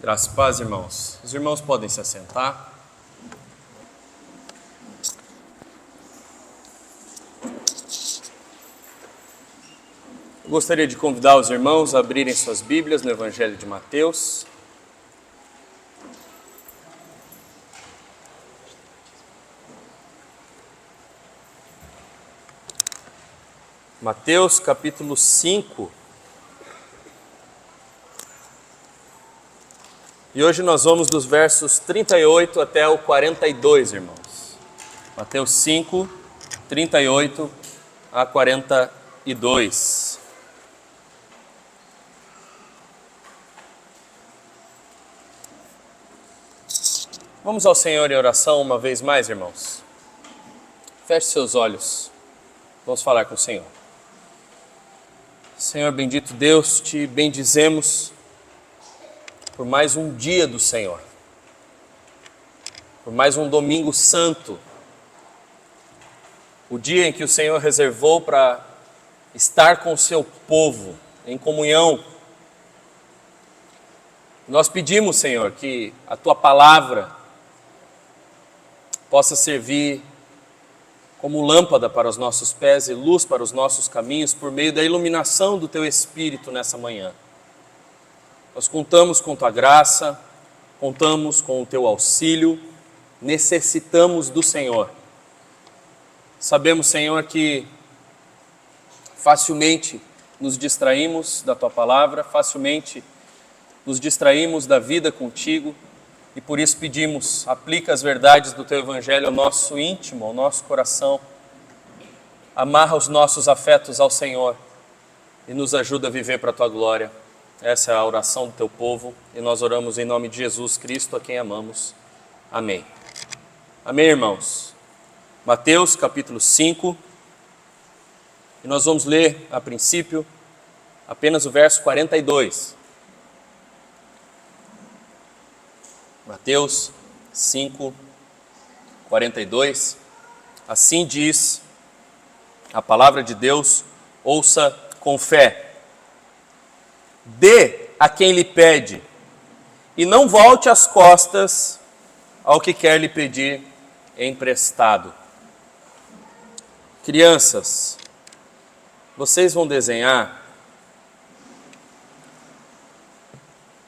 Graças e paz, irmãos. Os irmãos podem se assentar. Eu gostaria de convidar os irmãos a abrirem suas Bíblias no Evangelho de Mateus. Mateus capítulo 5. E hoje nós vamos dos versos 38 até o 42, irmãos. Mateus 5, 38 a 42. Vamos ao Senhor em oração uma vez mais, irmãos. Feche seus olhos. Vamos falar com o Senhor. Senhor bendito Deus, te bendizemos por mais um dia do Senhor, por mais um domingo santo, o dia em que o Senhor reservou para estar com o seu povo em comunhão. Nós pedimos, Senhor, que a tua palavra possa servir como lâmpada para os nossos pés e luz para os nossos caminhos, por meio da iluminação do teu Espírito nessa manhã. Nós contamos com tua graça, contamos com o teu auxílio, necessitamos do Senhor. Sabemos, Senhor, que facilmente nos distraímos da tua palavra, facilmente nos distraímos da vida contigo, e por isso pedimos, aplica as verdades do teu Evangelho ao nosso íntimo, ao nosso coração, amarra os nossos afetos ao Senhor e nos ajuda a viver para a tua glória. Essa é a oração do teu povo e nós oramos em nome de Jesus Cristo, a quem amamos. Amém. Amém, irmãos. Mateus capítulo 5, e nós vamos ler a princípio apenas o verso 42. Mateus 5, 42. Assim diz a palavra de Deus, ouça com fé. Dê a quem lhe pede, e não volte as costas ao que quer lhe pedir emprestado. Crianças, vocês vão desenhar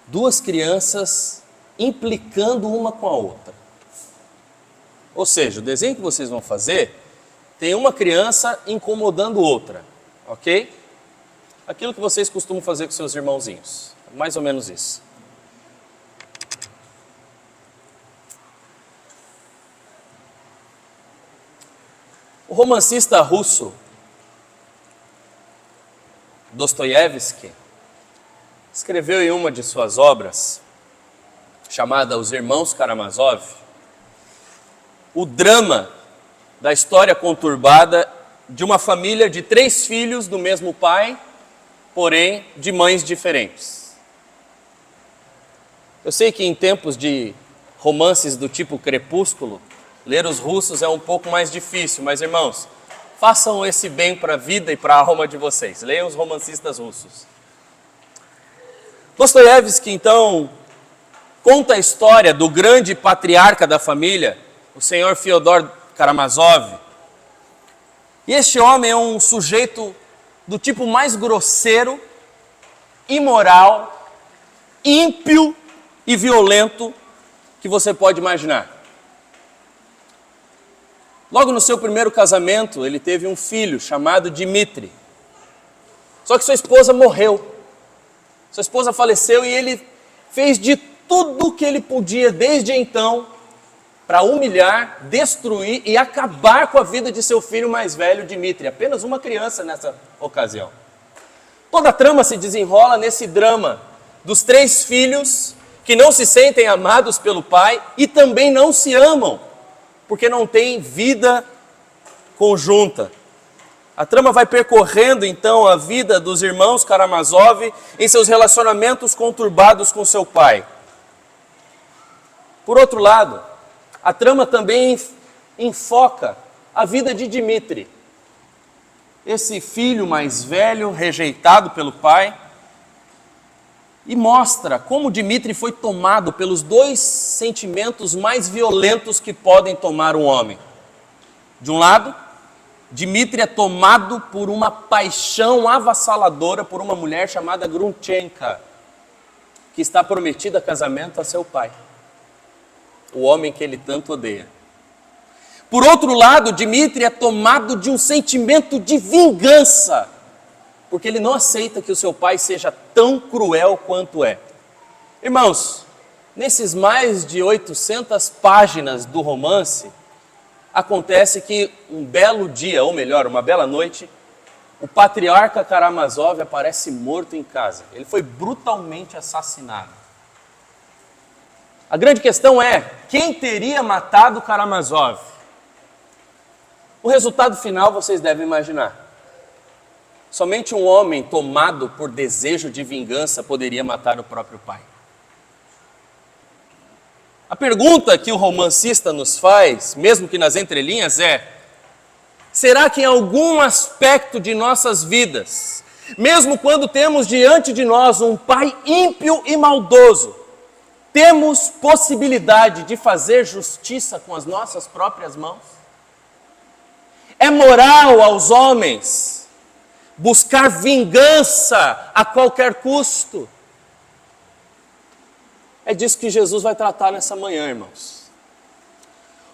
duas crianças implicando uma com a outra. Ou seja, o desenho que vocês vão fazer tem uma criança incomodando outra, ok? Aquilo que vocês costumam fazer com seus irmãozinhos. Mais ou menos isso. O romancista russo Dostoiévski escreveu em uma de suas obras, chamada Os Irmãos Karamazov, o drama da história conturbada de uma família de 3 filhos do mesmo pai, porém de mães diferentes. Eu sei que em tempos de romances do tipo Crepúsculo, ler os russos é um pouco mais difícil, mas irmãos, façam esse bem para a vida e para a alma de vocês. Leiam os romancistas russos. Dostoiévski, então, conta a história do grande patriarca da família, o senhor Fyodor Karamazov. E este homem é um sujeito do tipo mais grosseiro, imoral, ímpio e violento que você pode imaginar. Logo no seu primeiro casamento, ele teve um filho chamado Dmitri. Só que sua esposa morreu. Sua esposa faleceu e ele fez de tudo o que ele podia desde então para humilhar, destruir e acabar com a vida de seu filho mais velho, Dmitri, apenas uma criança nessa ocasião. Toda a trama se desenrola nesse drama dos 3 filhos que não se sentem amados pelo pai e também não se amam, porque não têm vida conjunta. A trama vai percorrendo então a vida dos irmãos Karamazov em seus relacionamentos conturbados com seu pai. Por outro lado, a trama também enfoca a vida de Dmitri, esse filho mais velho, rejeitado pelo pai, e mostra como Dmitri foi tomado pelos dois sentimentos mais violentos que podem tomar um homem. De um lado, Dmitri é tomado por uma paixão avassaladora por uma mulher chamada Grunchenka, que está prometida a casamento a seu pai, o homem que ele tanto odeia. Por outro lado, Dmitri é tomado de um sentimento de vingança, porque ele não aceita que o seu pai seja tão cruel quanto é. Irmãos, nesses mais de 800 páginas do romance, acontece que um belo dia, ou melhor, uma bela noite, o patriarca Karamazov aparece morto em casa. Ele foi brutalmente assassinado. A grande questão é, quem teria matado Karamazov? O resultado final vocês devem imaginar. Somente um homem tomado por desejo de vingança poderia matar o próprio pai. A pergunta que o romancista nos faz, mesmo que nas entrelinhas, é: será que em algum aspecto de nossas vidas, mesmo quando temos diante de nós um pai ímpio e maldoso, temos possibilidade de fazer justiça com as nossas próprias mãos? É moral aos homens buscar vingança a qualquer custo? É disso que Jesus vai tratar nessa manhã, irmãos.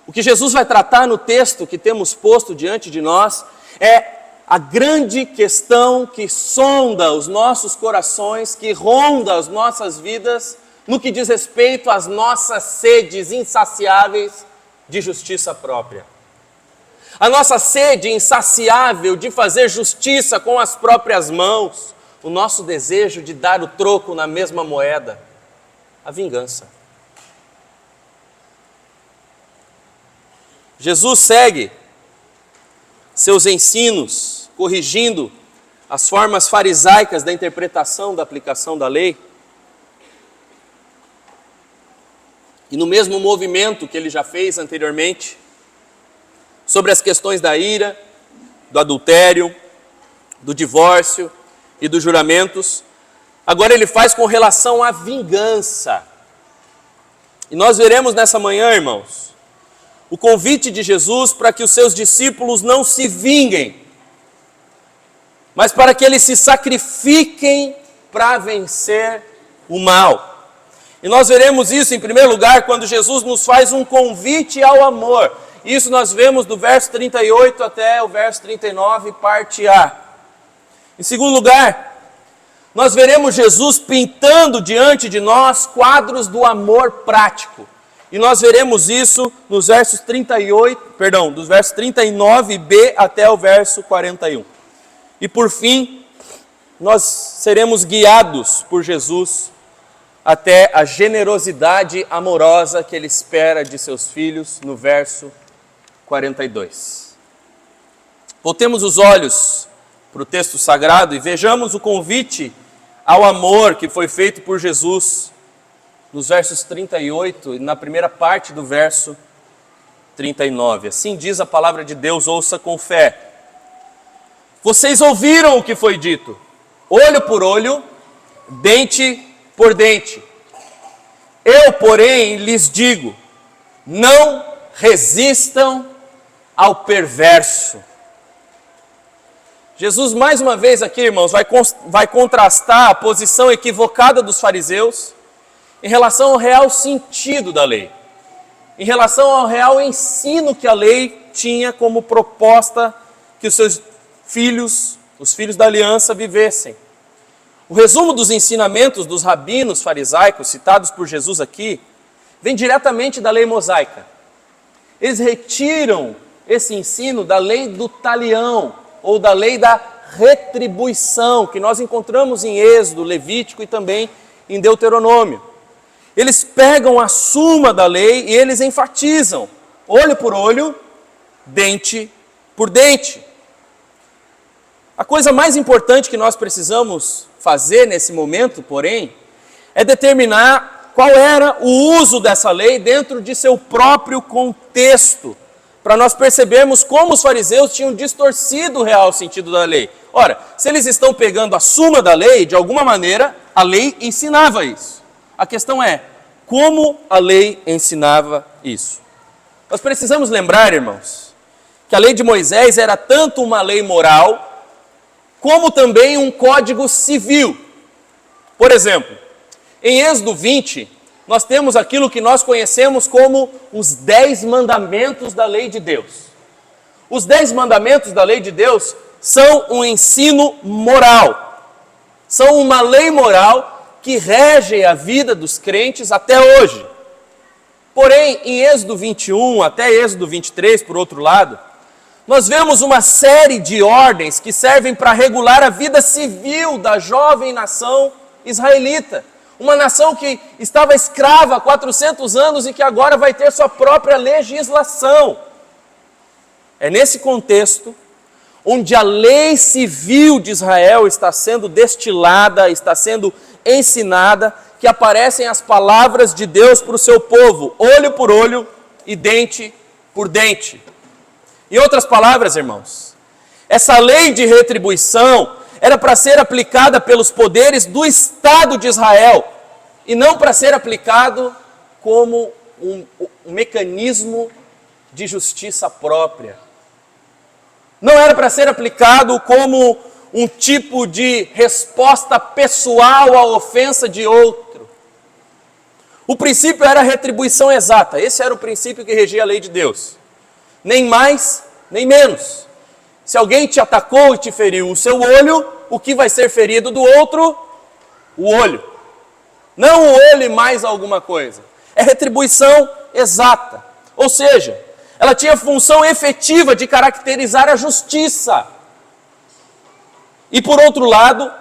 O que Jesus vai tratar no texto que temos posto diante de nós é a grande questão que sonda os nossos corações, que ronda as nossas vidas, no que diz respeito às nossas sedes insaciáveis de justiça própria. A nossa sede insaciável de fazer justiça com as próprias mãos, o nosso desejo de dar o troco na mesma moeda, a vingança. Jesus segue seus ensinos, corrigindo as formas farisaicas da interpretação, da aplicação da lei. E no mesmo movimento que ele já fez anteriormente, sobre as questões da ira, do adultério, do divórcio e dos juramentos, agora ele faz com relação à vingança. E nós veremos nessa manhã, irmãos, o convite de Jesus para que os seus discípulos não se vinguem, mas para que eles se sacrifiquem para vencer o mal. E nós veremos isso em primeiro lugar quando Jesus nos faz um convite ao amor. Isso nós vemos do verso 38 até o verso 39, parte A. Em segundo lugar, nós veremos Jesus pintando diante de nós quadros do amor prático. E nós veremos isso nos versos 39b até o verso 41. E por fim, nós seremos guiados por Jesus até a generosidade amorosa que ele espera de seus filhos no verso 42. Voltemos os olhos para o texto sagrado e vejamos o convite ao amor que foi feito por Jesus nos versos 38 e na primeira parte do verso 39. Assim diz a palavra de Deus, ouça com fé. Vocês ouviram o que foi dito, olho por olho, dente por dente. Eu, porém, lhes digo, não resistam ao perverso. Jesus, mais uma vez aqui, irmãos, vai contrastar a posição equivocada dos fariseus em relação ao real sentido da lei, em relação ao real ensino que a lei tinha como proposta que os seus filhos, os filhos da aliança, vivessem. O resumo dos ensinamentos dos rabinos farisaicos citados por Jesus aqui vem diretamente da lei mosaica. Eles retiram esse ensino da lei do talião, ou da lei da retribuição, que nós encontramos em Êxodo, Levítico e também em Deuteronômio. Eles pegam a suma da lei e eles enfatizam, olho por olho, dente por dente. A coisa mais importante que nós precisamos fazer nesse momento, porém, é determinar qual era o uso dessa lei dentro de seu próprio contexto, para nós percebermos como os fariseus tinham distorcido o real sentido da lei. Ora, se eles estão pegando a suma da lei, de alguma maneira, a lei ensinava isso. A questão é, como a lei ensinava isso? Nós precisamos lembrar, irmãos, que a lei de Moisés era tanto uma lei moral, como também um código civil. Por exemplo, em Êxodo 20, nós temos aquilo que nós conhecemos como os 10 mandamentos da lei de Deus. Os 10 mandamentos da lei de Deus são um ensino moral. São uma lei moral que rege a vida dos crentes até hoje. Porém, em Êxodo 21 até Êxodo 23, por outro lado, nós vemos uma série de ordens que servem para regular a vida civil da jovem nação israelita. Uma nação que estava escrava há 400 anos e que agora vai ter sua própria legislação. É nesse contexto onde a lei civil de Israel está sendo destilada, está sendo ensinada, que aparecem as palavras de Deus para o seu povo, olho por olho e dente por dente. Em outras palavras, irmãos, essa lei de retribuição era para ser aplicada pelos poderes do Estado de Israel, e não para ser aplicado como um mecanismo de justiça própria. Não era para ser aplicado como um tipo de resposta pessoal à ofensa de outro. O princípio era a retribuição exata. Esse era o princípio que regia a lei de Deus. Nem mais, nem menos. Se alguém te atacou e te feriu o seu olho, o que vai ser ferido do outro? O olho. Não o olho e mais alguma coisa. É retribuição exata. Ou seja, ela tinha função efetiva de caracterizar a justiça. E por outro lado,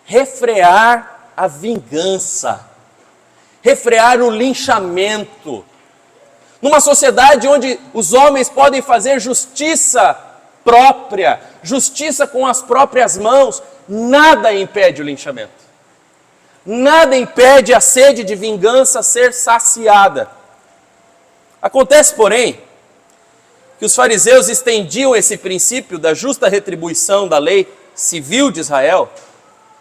refrear a vingança. Refrear o linchamento. Numa sociedade onde os homens podem fazer justiça própria, justiça com as próprias mãos, nada impede o linchamento. Nada impede a sede de vingança ser saciada. Acontece, porém, que os fariseus estendiam esse princípio da justa retribuição da lei civil de Israel,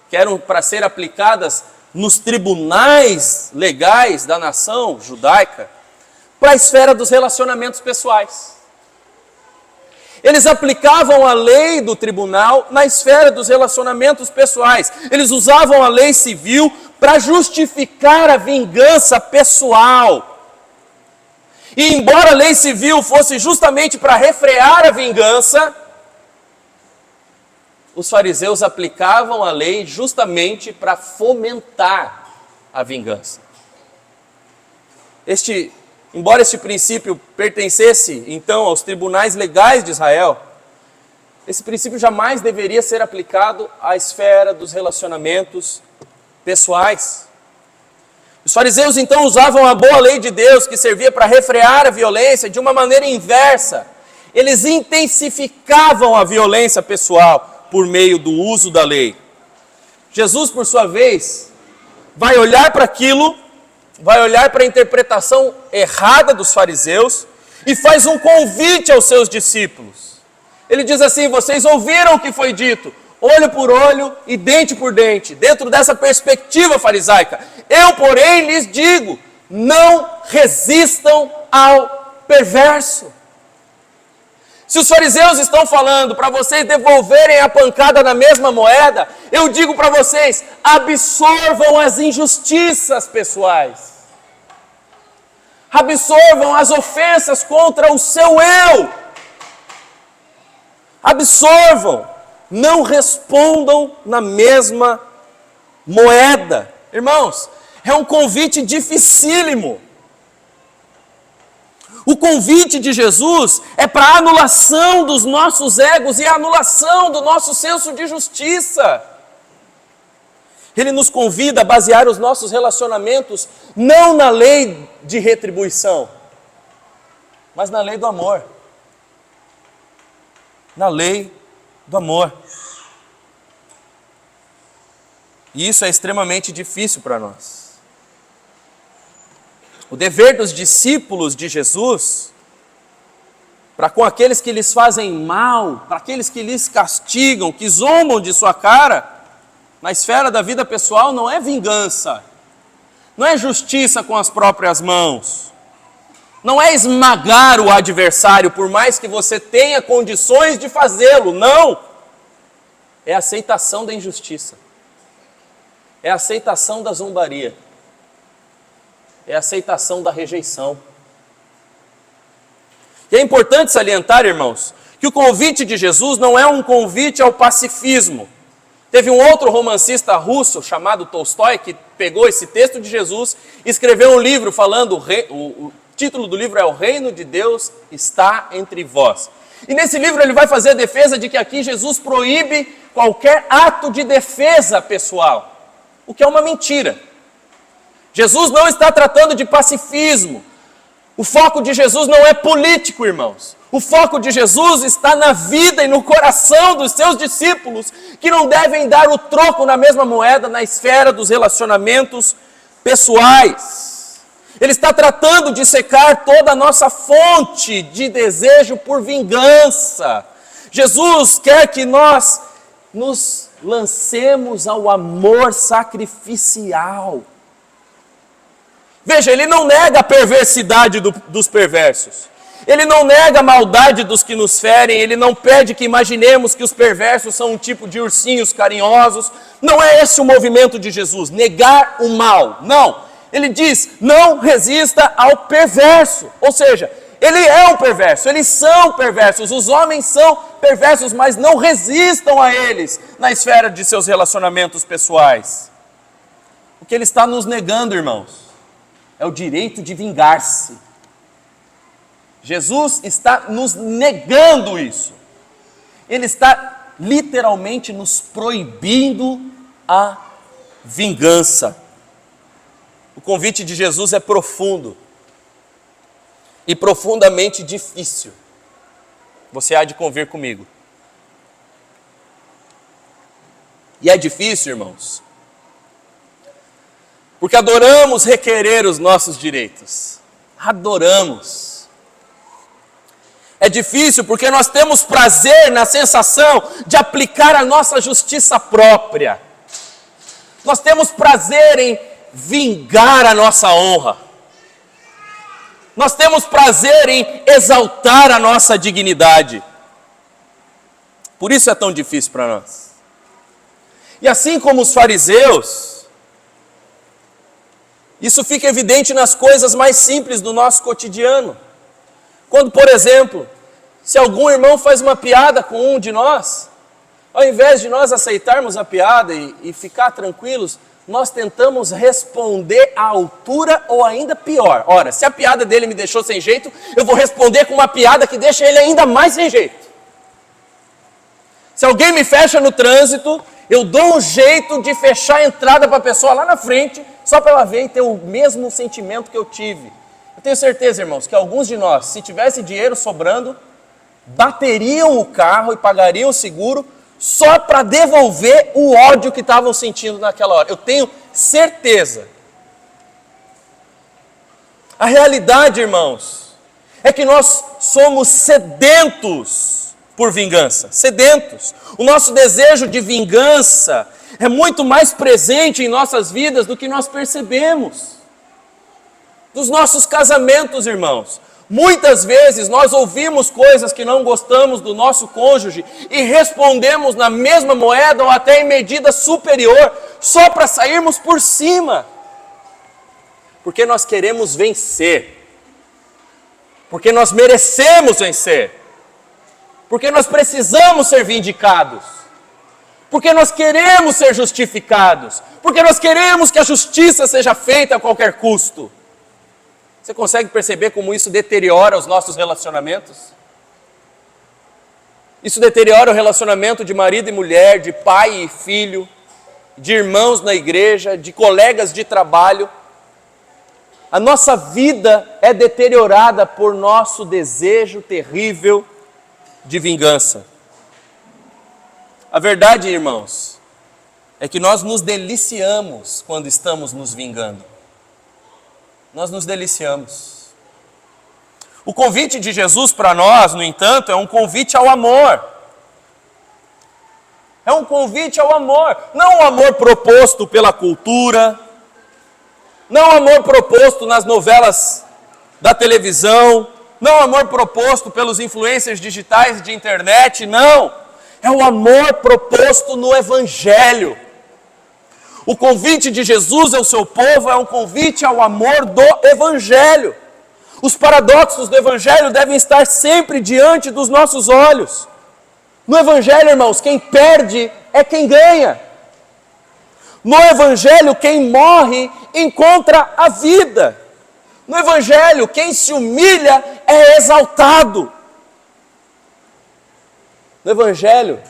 que eram para ser aplicadas nos tribunais legais da nação judaica, para a esfera dos relacionamentos pessoais. Eles aplicavam a lei do tribunal na esfera dos relacionamentos pessoais. Eles usavam a lei civil para justificar a vingança pessoal. E embora a lei civil fosse justamente para refrear a vingança, os fariseus aplicavam a lei justamente para fomentar a vingança. Embora este princípio pertencesse, então, aos tribunais legais de Israel, esse princípio jamais deveria ser aplicado à esfera dos relacionamentos pessoais. Os fariseus, então, usavam a boa lei de Deus, que servia para refrear a violência, de uma maneira inversa. Eles intensificavam a violência pessoal por meio do uso da lei. Jesus, por sua vez, vai olhar para aquilo, vai olhar para a interpretação errada dos fariseus e faz um convite aos seus discípulos. Ele diz assim: vocês ouviram o que foi dito, olho por olho e dente por dente, dentro dessa perspectiva farisaica. Eu, porém, lhes digo, não resistam ao perverso. Se os fariseus estão falando para vocês devolverem a pancada na mesma moeda, eu digo para vocês, absorvam as injustiças pessoais. Absorvam as ofensas contra o seu eu. Absorvam, não respondam na mesma moeda. Irmãos, é um convite dificílimo. O convite de Jesus é para a anulação dos nossos egos e a anulação do nosso senso de justiça. Ele nos convida a basear os nossos relacionamentos não na lei de retribuição, mas na lei do amor. Na lei do amor. E isso é extremamente difícil para nós. O dever dos discípulos de Jesus, para com aqueles que lhes fazem mal, para aqueles que lhes castigam, que zombam de sua cara, na esfera da vida pessoal, não é vingança, não é justiça com as próprias mãos, não é esmagar o adversário, por mais que você tenha condições de fazê-lo, não. É a aceitação da injustiça, é a aceitação da zombaria, é a aceitação da rejeição. E é importante salientar, irmãos, que o convite de Jesus não é um convite ao pacifismo. Teve um outro romancista russo chamado Tolstói que pegou esse texto de Jesus e escreveu um livro falando, o título do livro é O Reino de Deus está entre vós. E nesse livro ele vai fazer a defesa de que aqui Jesus proíbe qualquer ato de defesa pessoal, o que é uma mentira. Jesus não está tratando de pacifismo. O foco de Jesus não é político, irmãos. O foco de Jesus está na vida e no coração dos seus discípulos, que não devem dar o troco na mesma moeda na esfera dos relacionamentos pessoais. Ele está tratando de secar toda a nossa fonte de desejo por vingança. Jesus quer que nós nos lancemos ao amor sacrificial. Veja, ele não nega a perversidade dos perversos. Ele não nega a maldade dos que nos ferem. Ele não pede que imaginemos que os perversos são um tipo de ursinhos carinhosos. Não é esse o movimento de Jesus, negar o mal. Não. Ele diz, não resista ao perverso. Ou seja, ele é um perverso, eles são perversos. Os homens são perversos, mas não resistam a eles na esfera de seus relacionamentos pessoais. O que ele está nos negando, irmãos, é o direito de vingar-se. Jesus está nos negando isso. Ele está literalmente nos proibindo a vingança. O convite de Jesus é profundo e profundamente difícil. Você há de convir comigo. E é difícil, irmãos, porque adoramos requerer os nossos direitos. Adoramos. É difícil porque nós temos prazer na sensação de aplicar a nossa justiça própria. Nós temos prazer em vingar a nossa honra. Nós temos prazer em exaltar a nossa dignidade. Por isso é tão difícil para nós. E assim como os fariseus, isso fica evidente nas coisas mais simples do nosso cotidiano. Quando, por exemplo, se algum irmão faz uma piada com um de nós, ao invés de nós aceitarmos a piada e ficar tranquilos, nós tentamos responder à altura ou ainda pior. Ora, se a piada dele me deixou sem jeito, eu vou responder com uma piada que deixa ele ainda mais sem jeito. Se alguém me fecha no trânsito, eu dou um jeito de fechar a entrada para a pessoa lá na frente, só para ela ver e ter o mesmo sentimento que eu tive. Eu tenho certeza, irmãos, que alguns de nós, se tivesse dinheiro sobrando, bateriam o carro e pagariam o seguro só para devolver o ódio que estavam sentindo naquela hora. Eu tenho certeza. A realidade, irmãos, é que nós somos sedentos por vingança. Sedentos. O nosso desejo de vingança é muito mais presente em nossas vidas do que nós percebemos. Dos nossos casamentos, irmãos. Muitas vezes nós ouvimos coisas que não gostamos do nosso cônjuge e respondemos na mesma moeda ou até em medida superior, só para sairmos por cima. Porque nós queremos vencer. Porque nós merecemos vencer. Porque nós precisamos ser vindicados. Porque nós queremos ser justificados. Porque nós queremos que a justiça seja feita a qualquer custo. Você consegue perceber como isso deteriora os nossos relacionamentos? Isso deteriora o relacionamento de marido e mulher, de pai e filho, de irmãos na igreja, de colegas de trabalho. A nossa vida é deteriorada por nosso desejo terrível de vingança. A verdade, irmãos, é que nós nos deliciamos quando estamos nos vingando. Nós nos deliciamos. O convite de Jesus para nós, no entanto, é um convite ao amor. É um convite ao amor, não o amor proposto pela cultura, não o amor proposto nas novelas da televisão, não o amor proposto pelos influencers digitais de internet, não. É o amor proposto no Evangelho. O convite de Jesus ao seu povo é um convite ao amor do Evangelho. Os paradoxos do Evangelho devem estar sempre diante dos nossos olhos. No Evangelho, irmãos, quem perde é quem ganha. No Evangelho, quem morre encontra a vida. No Evangelho, quem se humilha é exaltado. No Evangelho,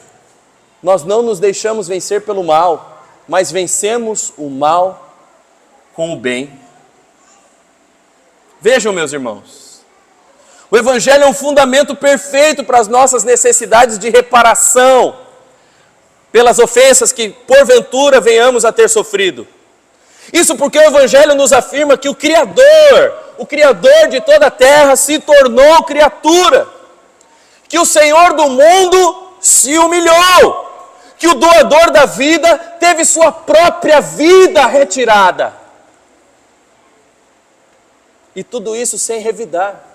nós não nos deixamos vencer pelo mal, mas vencemos o mal com o bem. Vejam, meus irmãos, o Evangelho é um fundamento perfeito para as nossas necessidades de reparação, pelas ofensas que porventura venhamos a ter sofrido. Isso porque o Evangelho nos afirma que o Criador de toda a terra se tornou criatura, que o Senhor do mundo se humilhou, que o doador da vida teve sua própria vida retirada. E tudo isso sem revidar.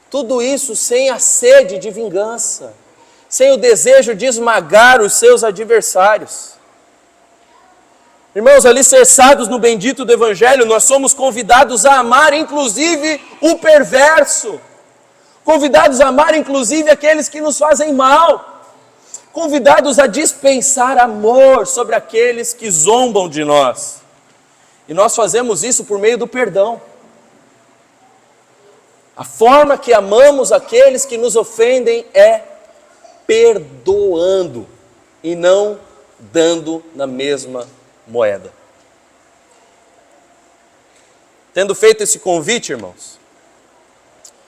Tudo isso sem a sede de vingança, sem o desejo de esmagar os seus adversários. Irmãos, alicerçados no bendito do Evangelho, nós somos convidados a amar inclusive o perverso, convidados a amar inclusive aqueles que nos fazem mal, convidados a dispensar amor sobre aqueles que zombam de nós. E nós fazemos isso por meio do perdão. A forma que amamos aqueles que nos ofendem é perdoando e não dando na mesma moeda. Tendo feito esse convite, irmãos,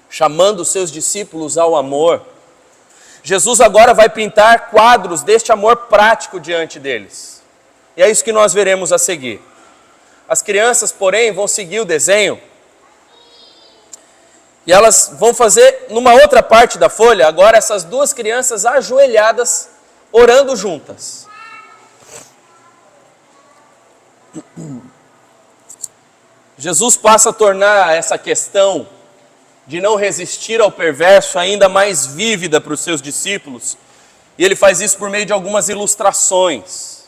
chamando os seus discípulos ao amor, Jesus agora vai pintar quadros deste amor prático diante deles. E é isso que nós veremos a seguir. As crianças, porém, vão seguir o desenho e elas vão fazer, numa outra parte da folha, agora essas duas crianças ajoelhadas, orando juntas. Jesus passa a tornar essa questão de não resistir ao perverso ainda mais vívida para os seus discípulos. E ele faz isso por meio de algumas ilustrações,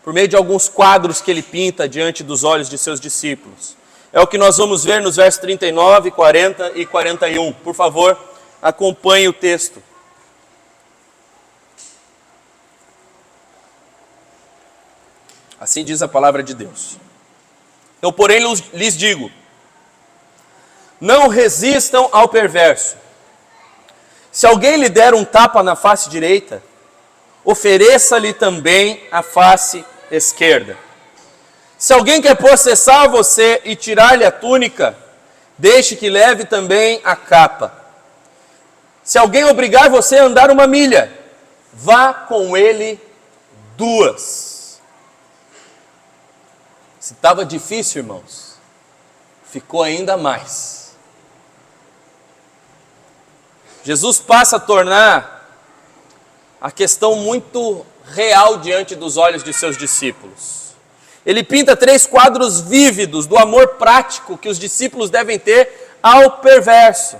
por meio de alguns quadros que ele pinta diante dos olhos de seus discípulos. É o que nós vamos ver nos versos 39, 40 e 41. Por favor, acompanhe o texto. Assim diz a palavra de Deus. Eu, porém, lhes digo: não resistam ao perverso. Se alguém lhe der um tapa na face direita, ofereça-lhe também a face esquerda. Se alguém quer processar você e tirar-lhe a túnica, deixe que leve também a capa. Se alguém obrigar você a andar 1 milha, vá com ele 2. Se estava difícil, irmãos, ficou ainda mais. Jesus passa a tornar a questão muito real diante dos olhos de seus discípulos. Ele pinta 3 quadros vívidos do amor prático que os discípulos devem ter ao perverso.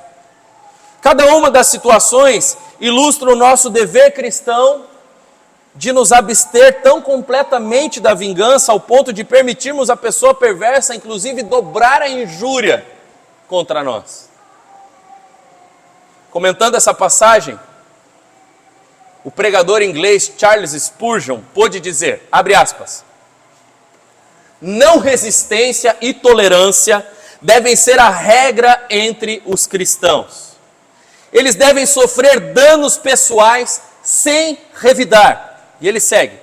Cada uma das situações ilustra o nosso dever cristão de nos abster tão completamente da vingança ao ponto de permitirmos a pessoa perversa, inclusive, dobrar a injúria contra nós. Comentando essa passagem, o pregador inglês Charles Spurgeon pôde dizer, abre aspas, não resistência e tolerância devem ser a regra entre os cristãos. Eles devem sofrer danos pessoais sem revidar. E ele segue.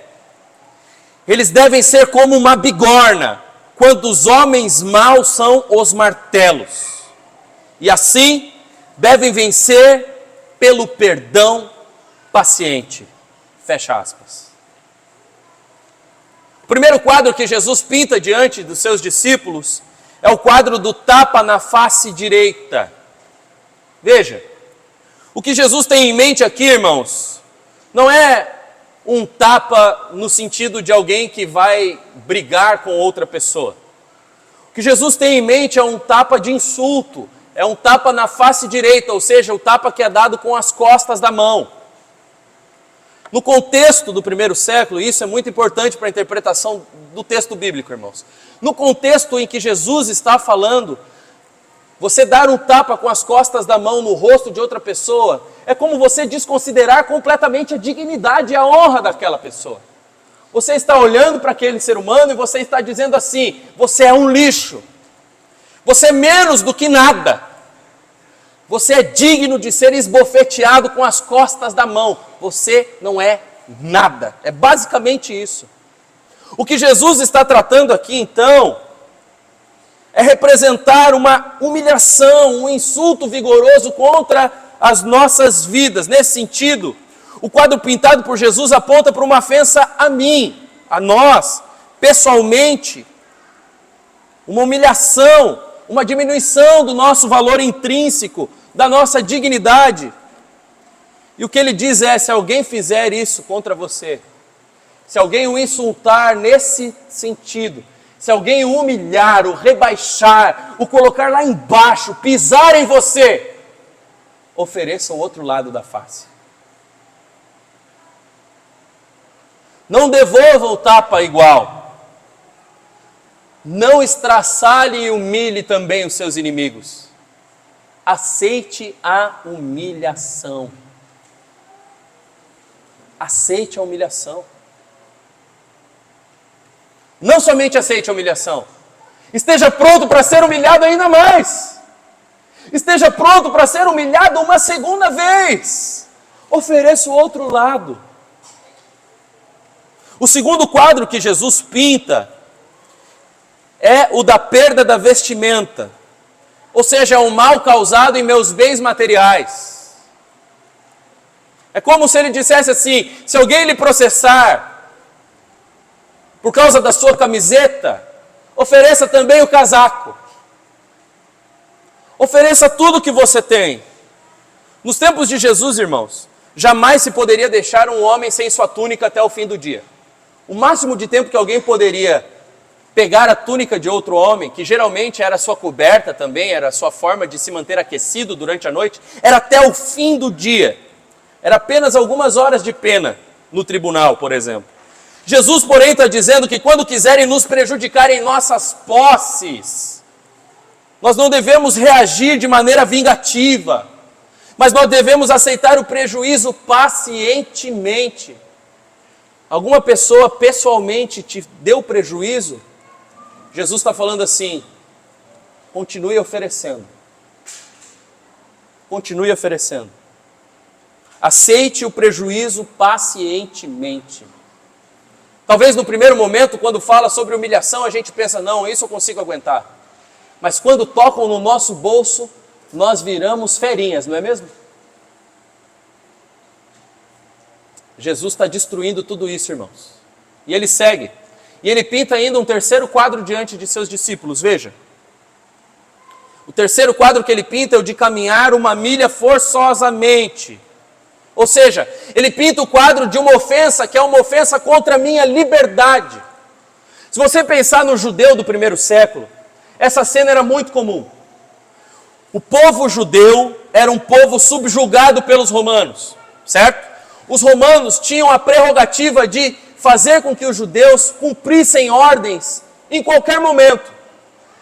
Eles devem ser como uma bigorna, quando os homens maus são os martelos. E assim, devem vencer pelo perdão paciente. Fecha aspas. O primeiro quadro que Jesus pinta diante dos seus discípulos é o quadro do tapa na face direita. Veja, o que Jesus tem em mente aqui, irmãos, Não é um tapa no sentido de alguém que vai brigar com outra pessoa. O que Jesus tem em mente é um tapa de insulto, é um tapa na face direita, ou seja, o tapa que é dado com as costas da mão. No contexto do primeiro século, isso é muito importante para a interpretação do texto bíblico, irmãos. No contexto em que Jesus está falando, você dar um tapa com as costas da mão no rosto de outra pessoa é como você desconsiderar completamente a dignidade e a honra daquela pessoa. Você está olhando para aquele ser humano e você está dizendo assim: você é um lixo, você é menos do que nada, você é digno de ser esbofeteado com as costas da mão, você não é nada. É basicamente isso. O que Jesus está tratando aqui então é representar uma humilhação, um insulto vigoroso contra as nossas vidas. Nesse sentido, o quadro pintado por Jesus aponta para uma ofensa a mim, a nós, pessoalmente, uma humilhação, uma diminuição do nosso valor intrínseco, da nossa dignidade. E o que ele diz é: se alguém fizer isso contra você, se alguém o insultar nesse sentido, se alguém o humilhar, o rebaixar, o colocar lá embaixo, pisar em você, ofereça o outro lado da face. Não devolva o tapa igual. Não estraçalhe e humilhe também os seus inimigos. Aceite a humilhação. Aceite a humilhação. Não somente aceite a humilhação, esteja pronto para ser humilhado ainda mais. Esteja pronto para ser humilhado uma segunda vez. Ofereça o outro lado. O segundo quadro que Jesus pinta é o da perda da vestimenta, ou seja, é um mal causado em meus bens materiais. É como se ele dissesse assim: se alguém lhe processar por causa da sua camiseta, ofereça também o casaco. Ofereça tudo o que você tem. Nos tempos de Jesus, irmãos, jamais se poderia deixar um homem sem sua túnica até o fim do dia. O máximo de tempo que alguém poderia pegar a túnica de outro homem, que geralmente era sua coberta também, era a sua forma de se manter aquecido durante a noite, era até o fim do dia. Era apenas algumas horas de pena no tribunal, por exemplo. Jesus, porém, está dizendo que quando quiserem nos prejudicar em nossas posses, nós não devemos reagir de maneira vingativa, mas nós devemos aceitar o prejuízo pacientemente. Alguma pessoa pessoalmente te deu prejuízo? Jesus está falando assim: continue oferecendo. Continue oferecendo. Aceite o prejuízo pacientemente. Talvez no primeiro momento, quando fala sobre humilhação, a gente pensa: não, isso eu consigo aguentar. Mas quando tocam no nosso bolso, nós viramos ferinhas, não é mesmo? Jesus está destruindo tudo isso, irmãos. E ele segue. E ele pinta ainda um terceiro quadro diante de seus discípulos, veja. O terceiro quadro que ele pinta é o de caminhar uma milha forçosamente. Ou seja, ele pinta o quadro de uma ofensa que é uma ofensa contra a minha liberdade. Se você pensar no judeu do primeiro século, essa cena era muito comum. O povo judeu era um povo subjugado pelos romanos, certo? Os romanos tinham a prerrogativa de fazer com que os judeus cumprissem ordens em qualquer momento.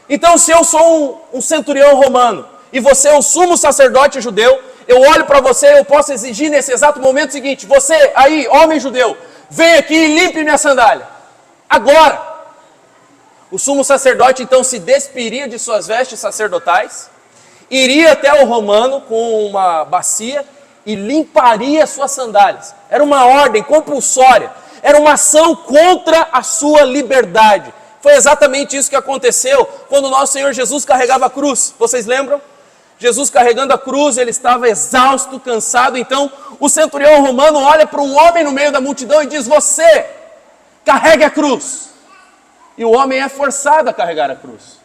Então, se eu sou um centurião romano e você é um sumo sacerdote judeu, eu olho para você e eu posso exigir nesse exato momento o seguinte: você aí, homem judeu, vem aqui e limpe minha sandália. Agora! O sumo sacerdote então se despiria de suas vestes sacerdotais, iria até o romano com uma bacia e limparia suas sandálias. Era uma ordem compulsória, era uma ação contra a sua liberdade. Foi exatamente isso que aconteceu quando nosso Senhor Jesus carregava a cruz. Vocês lembram? Jesus carregando a cruz, ele estava exausto, cansado. Então o centurião romano olha para um homem no meio da multidão e diz: você, carregue a cruz. E o homem é forçado a carregar a cruz.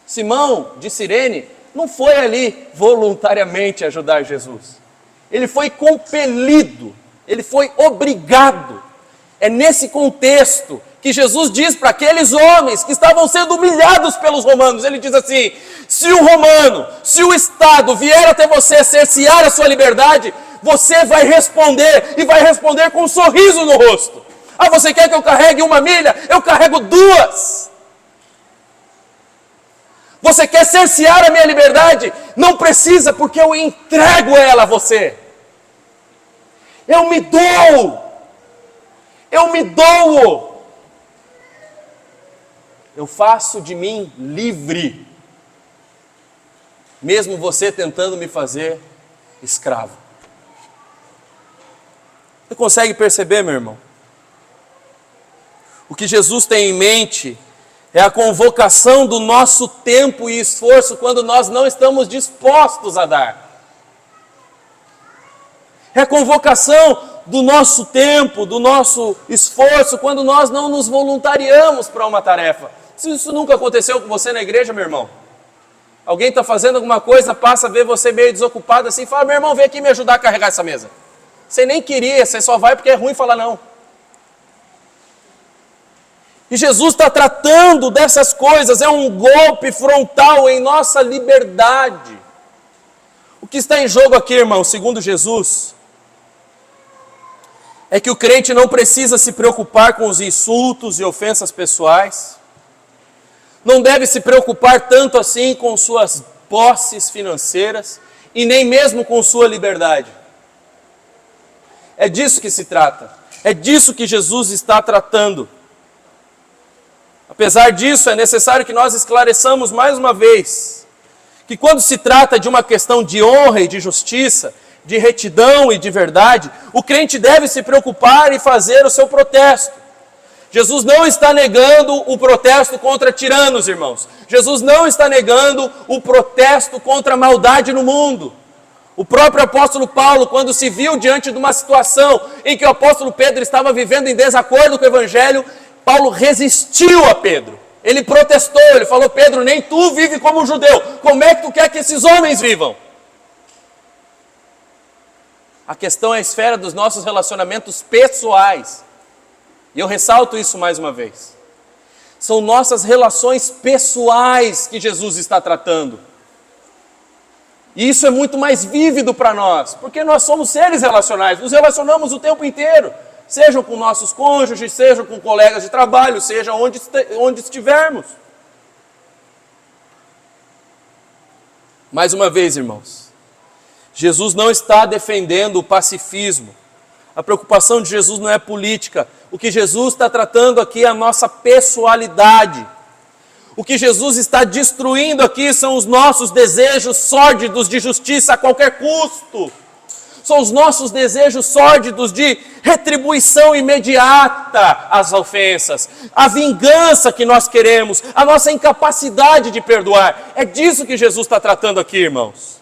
Simão de Cirene não foi ali voluntariamente ajudar Jesus. Ele foi compelido Ele foi obrigado. É nesse contexto que Jesus diz para aqueles homens que estavam sendo humilhados pelos romanos, ele diz assim: se o romano, se o Estado vier até você cercear a sua liberdade, você vai responder, e vai responder com um sorriso no rosto. Ah, você quer que eu carregue 1 milha? Eu carrego 2. Você quer cercear a minha liberdade? Não precisa, porque eu entrego ela a você. Eu me dou. Eu me dou. Eu faço de mim livre, mesmo você tentando me fazer escravo. Você consegue perceber, meu irmão? O que Jesus tem em mente é a convocação do nosso tempo e esforço quando nós não estamos dispostos a dar. É a convocação do nosso tempo, do nosso esforço, quando nós não nos voluntariamos para uma tarefa. Se isso nunca aconteceu com você na igreja, meu irmão, alguém está fazendo alguma coisa, passa a ver você meio desocupado assim, fala: meu irmão, vem aqui me ajudar a carregar essa mesa. Você nem queria, você só vai porque é ruim falar não. E Jesus está tratando dessas coisas, é um golpe frontal em nossa liberdade. O que está em jogo aqui, irmão, segundo Jesus, é que o crente não precisa se preocupar com os insultos e ofensas pessoais, não deve se preocupar tanto assim com suas posses financeiras, e nem mesmo com sua liberdade. É disso que se trata, é disso que Jesus está tratando. Apesar disso, é necessário que nós esclareçamos mais uma vez, que quando se trata de uma questão de honra e de justiça, de retidão e de verdade, o crente deve se preocupar e fazer o seu protesto. Jesus não está negando o protesto contra tiranos, irmãos. Jesus não está negando o protesto contra a maldade no mundo. O próprio apóstolo Paulo, quando se viu diante de uma situação em que o apóstolo Pedro estava vivendo em desacordo com o evangelho, Paulo resistiu a Pedro. Ele protestou, ele falou: Pedro, nem tu vive como um judeu. Como é que tu quer que esses homens vivam? A questão é a esfera dos nossos relacionamentos pessoais. E eu ressalto isso mais uma vez. São nossas relações pessoais que Jesus está tratando. E isso é muito mais vívido para nós, porque nós somos seres relacionais, nos relacionamos o tempo inteiro. Sejam com nossos cônjuges, sejam com colegas de trabalho, seja onde estivermos. Mais uma vez, irmãos, Jesus não está defendendo o pacifismo. A preocupação de Jesus não é política. O que Jesus está tratando aqui é a nossa pessoalidade. O que Jesus está destruindo aqui são os nossos desejos sórdidos de justiça a qualquer custo. São os nossos desejos sórdidos de retribuição imediata às ofensas, a vingança que nós queremos, a nossa incapacidade de perdoar. É disso que Jesus está tratando aqui, irmãos.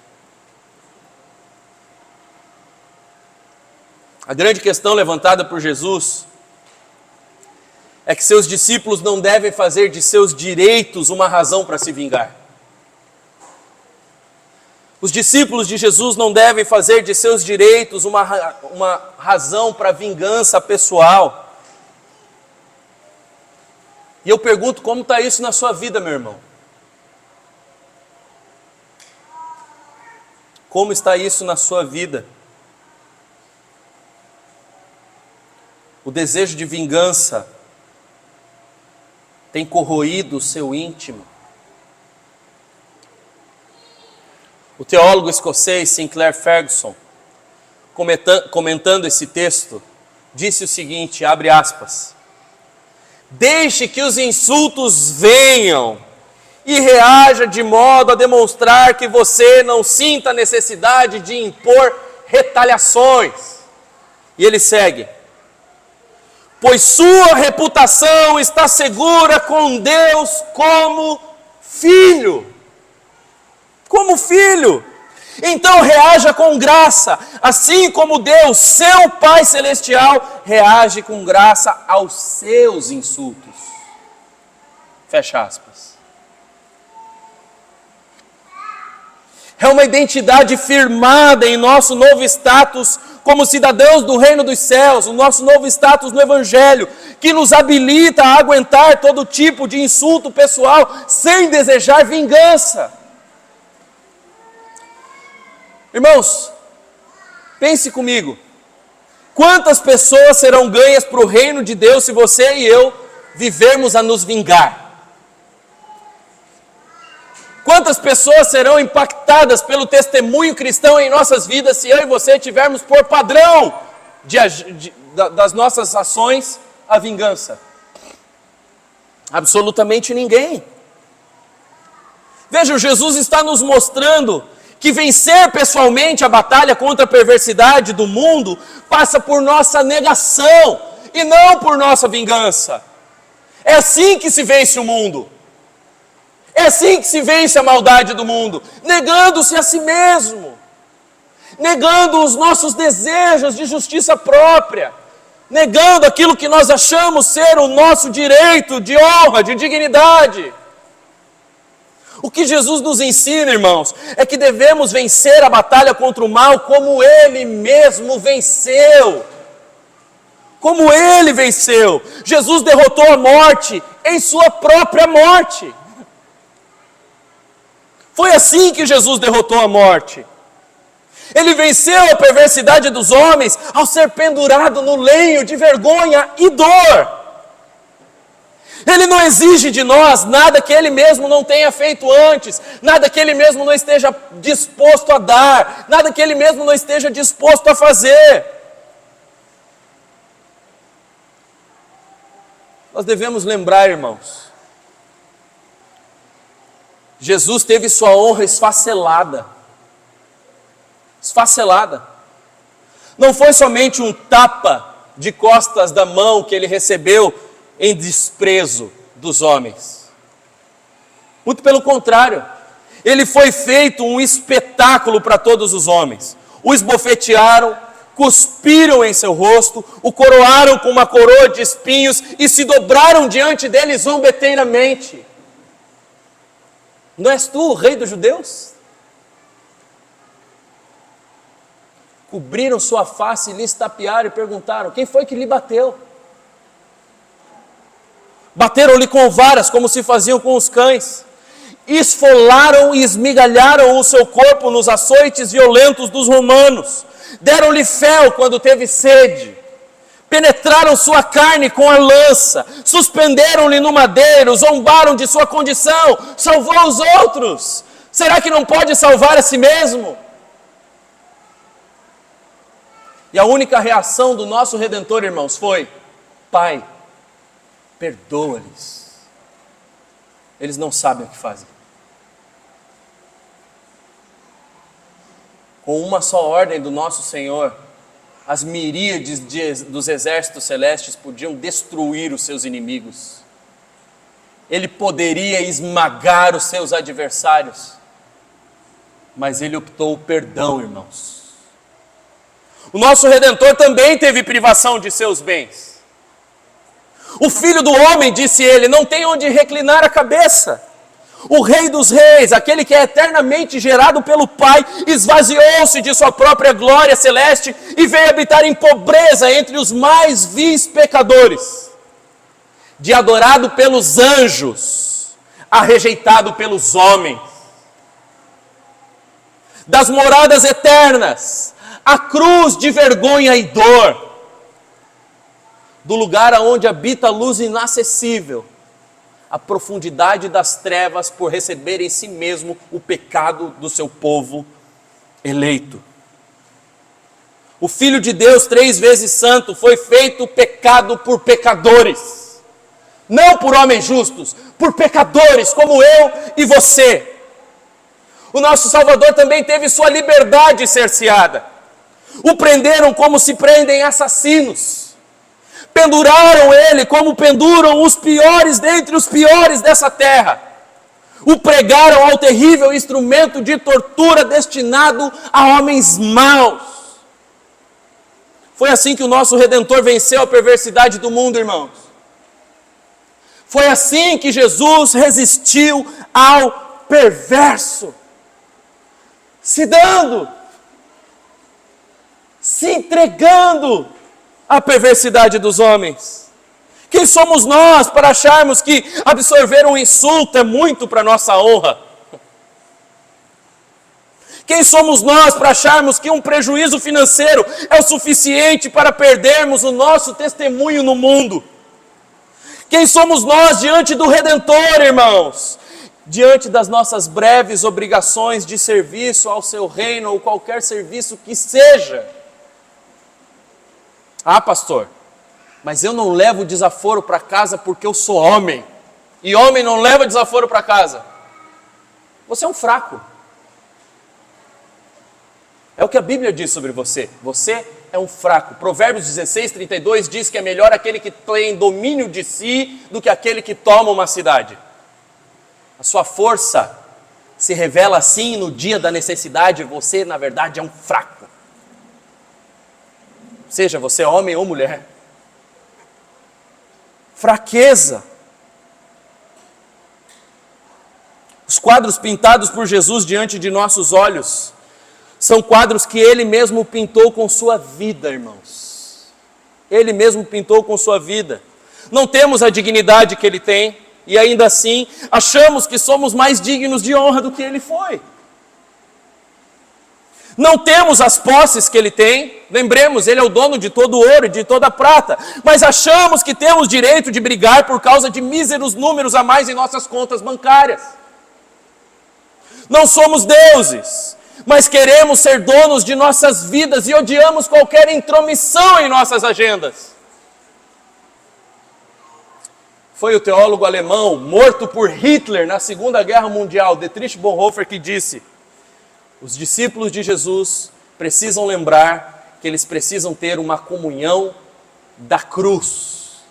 A grande questão levantada por Jesus é que seus discípulos não devem fazer de seus direitos uma razão para se vingar. Os discípulos de Jesus não devem fazer de seus direitos uma razão para vingança pessoal. E eu pergunto, como está isso na sua vida, meu irmão? Como está isso na sua vida? O desejo de vingança tem corroído o seu íntimo? O teólogo escocês Sinclair Ferguson, comentando esse texto, disse o seguinte, abre aspas: deixe que os insultos venham e reaja de modo a demonstrar que você não sinta a necessidade de impor retaliações. E ele segue: pois sua reputação está segura com Deus como filho. Como filho. Então reaja com graça, assim como Deus, seu Pai Celestial, reage com graça aos seus insultos. Fecha aspas. É uma identidade firmada em nosso novo status como cidadãos do reino dos céus, o nosso novo status no Evangelho, que nos habilita a aguentar todo tipo de insulto pessoal sem desejar vingança. Irmãos, pense comigo, quantas pessoas serão ganhas para o reino de Deus se você e eu vivermos a nos vingar? Quantas pessoas serão impactadas pelo testemunho cristão em nossas vidas se eu e você tivermos por padrão das nossas ações a vingança? Absolutamente ninguém. Veja, Jesus está nos mostrando que vencer pessoalmente a batalha contra a perversidade do mundo passa por nossa negação e não por nossa vingança. É assim que se vence o mundo. É assim que se vence a maldade do mundo, negando-se a si mesmo, negando os nossos desejos de justiça própria, negando aquilo que nós achamos ser o nosso direito de honra, de dignidade. O que Jesus nos ensina, irmãos, é que devemos vencer a batalha contra o mal como Ele mesmo venceu. Como Ele venceu. Jesus derrotou a morte em sua própria morte. Foi assim que Jesus derrotou a morte. Ele venceu a perversidade dos homens ao ser pendurado no lenho de vergonha e dor. Ele não exige de nós nada que Ele mesmo não tenha feito antes, nada que Ele mesmo não esteja disposto a dar, nada que Ele mesmo não esteja disposto a fazer. Nós devemos lembrar, irmãos, Jesus teve sua honra esfacelada. Esfacelada. Não foi somente um tapa de costas da mão que Ele recebeu em desprezo dos homens. Muito pelo contrário, Ele foi feito um espetáculo para todos os homens. O esbofetearam, cuspiram em seu rosto, o coroaram com uma coroa de espinhos e se dobraram diante dele zombeteiramente. Não és tu o rei dos judeus? Cobriram sua face, lhe estapearam e perguntaram: quem foi que lhe bateu? Bateram-lhe com varas, como se faziam com os cães. Esfolaram e esmigalharam o seu corpo nos açoites violentos dos romanos. Deram-lhe fel quando teve sede. Penetraram sua carne com a lança, suspenderam-lhe no madeiro, zombaram de sua condição, salvou os outros. Será que não pode salvar a si mesmo? E a única reação do nosso Redentor, irmãos, foi: Pai, perdoa-lhes. Eles não sabem o que fazem. Com uma só ordem do nosso Senhor, as miríades dos exércitos celestes podiam destruir os seus inimigos. Ele poderia esmagar os seus adversários, mas Ele optou o perdão, irmãos. O nosso Redentor também teve privação de seus bens. O Filho do Homem, disse Ele, não tem onde reclinar a cabeça. O Rei dos Reis, aquele que é eternamente gerado pelo Pai, esvaziou-se de sua própria glória celeste e veio habitar em pobreza entre os mais vis pecadores. De adorado pelos anjos, a rejeitado pelos homens. Das moradas eternas, a cruz de vergonha e dor. Do lugar aonde habita a luz inacessível, a profundidade das trevas por receber em si mesmo o pecado do seu povo eleito. O Filho de Deus, 3 vezes santo, foi feito pecado por pecadores. Não por homens justos, por pecadores como eu e você. O nosso Salvador também teve sua liberdade cerceada. O prenderam como se prendem assassinos. Penduraram ele como penduram os piores dentre os piores dessa terra. O pregaram ao terrível instrumento de tortura destinado a homens maus. Foi assim que o nosso Redentor venceu a perversidade do mundo, irmãos. Foi assim que Jesus resistiu ao perverso, se se entregando à perversidade dos homens. Quem somos nós para acharmos que absorver um insulto é muito para nossa honra? Quem somos nós para acharmos que um prejuízo financeiro é o suficiente para perdermos o nosso testemunho no mundo? Quem somos nós diante do Redentor, irmãos? Diante das nossas breves obrigações de serviço ao seu reino ou qualquer serviço que seja. Ah, pastor, mas eu não levo desaforo para casa porque eu sou homem. E homem não leva desaforo para casa. Você é um fraco. É o que a Bíblia diz sobre você. Você é um fraco. Provérbios 16:32 diz que é melhor aquele que tem domínio de si do que aquele que toma uma cidade. A sua força se revela assim no dia da necessidade. Você, na verdade, é um fraco. Seja você homem ou mulher. Fraqueza. Os quadros pintados por Jesus diante de nossos olhos são quadros que Ele mesmo pintou com sua vida, irmãos. Ele mesmo pintou com sua vida. Não temos a dignidade que Ele tem, e ainda assim achamos que somos mais dignos de honra do que Ele foi. Não temos as posses que Ele tem. Lembremos, Ele é o dono de todo o ouro e de toda a prata. Mas achamos que temos direito de brigar por causa de míseros números a mais em nossas contas bancárias. Não somos deuses, mas queremos ser donos de nossas vidas e odiamos qualquer intromissão em nossas agendas. Foi o teólogo alemão, morto por Hitler na Segunda Guerra Mundial, Dietrich Bonhoeffer, que disse: os discípulos de Jesus precisam lembrar que eles precisam ter uma comunhão da cruz.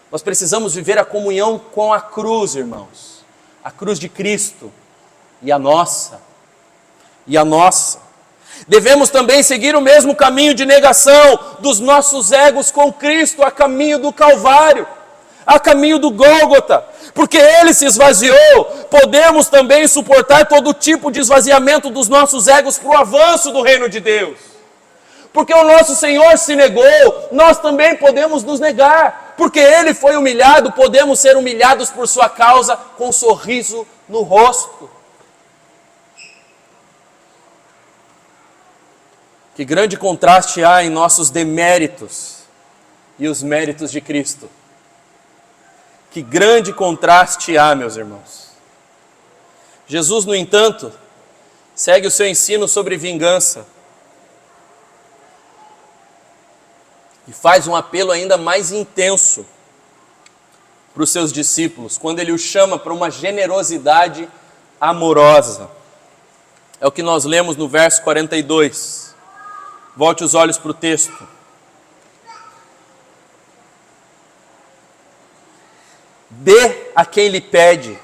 Nós precisamos viver a comunhão com a cruz, irmãos. A cruz de Cristo. E a nossa. Devemos também seguir o mesmo caminho de negação dos nossos egos com Cristo, a caminho do Calvário, a caminho do Gólgota. Porque Ele se esvaziou, podemos também suportar todo tipo de esvaziamento dos nossos egos para o avanço do reino de Deus. Porque o nosso Senhor se negou, nós também podemos nos negar. Porque Ele foi humilhado, podemos ser humilhados por sua causa com um sorriso no rosto. Que grande contraste há em nossos deméritos e os méritos de Cristo. Que grande contraste há, meus irmãos. Jesus, no entanto, segue o seu ensino sobre vingança. E faz um apelo ainda mais intenso para os seus discípulos, quando Ele os chama para uma generosidade amorosa. É o que nós lemos no verso 42. Volte os olhos para o texto. Dê a quem lhe pede,